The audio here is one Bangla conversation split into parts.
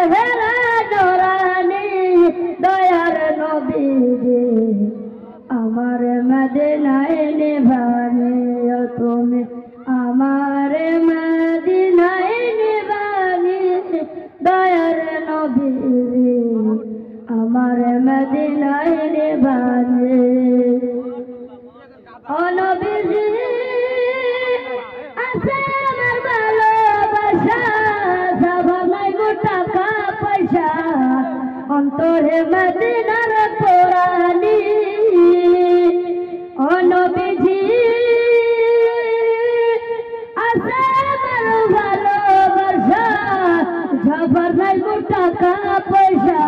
চেহারা নূরানি দয়ার নবীজি আমার মদিনায় নিবানি তুমি আমার মদিনায় নিবানি দয়ার নবীজি আমার মদিনায় নিবানি ও নবীজি আছে আমার ভালোবাসা সবার নাই গো টাকা পয়সা অন্তরে মদিনার কোরআনি ও নবীজি আছে আমার ভালোবাসা সবার নাই গো টাকা পয়সা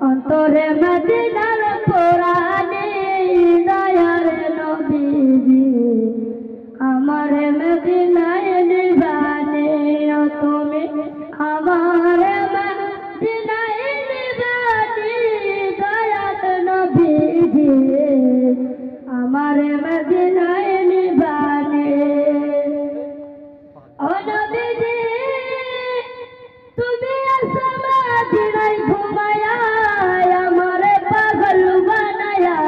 অন্তরে মদিনার কোরআনি দয়ার নবীজি আমার মদিনায় নিবানি তুমি আমার মদিনায় নিবানি দয়াল নবীজি আমার মদিনায় নিবানি ও নবীজি তুমি আসো মদিনায় ঘুমায়া আমারে পাগল বানায়া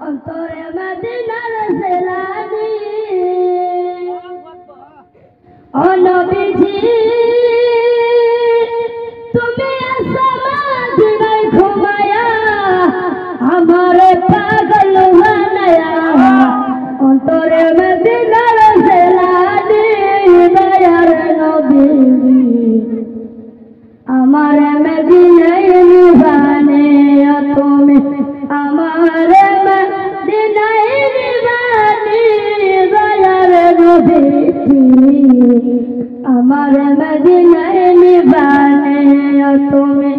অন্তরে মদিনার সেলানি ও নবীজি তুমি আসো মদিনায় ঘুমায়া আমারে পাগল বানায়া অন্তরে মদিনার সেলানি দয়ার নবীজি আমার মদিনায় নিবানি তুমি আমার মদিনায় নিবানি দয়ার নবীজি আমার মদিনায় নিবানি তুমি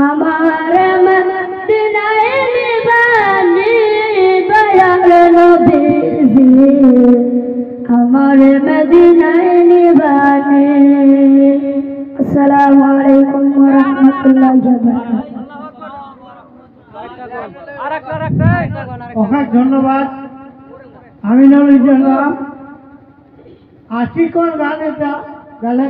আমার মদিনায় নিবানি দয়ার নবীজি আমার মদিনায় নিবানি আসসালামু আলাইকুম ওয়া রাহমাতুল্লাহি ওয়া বারাকাতুহু। অনেক ধন্যবাদ। আমি নাম আশিকর গান এটা গালে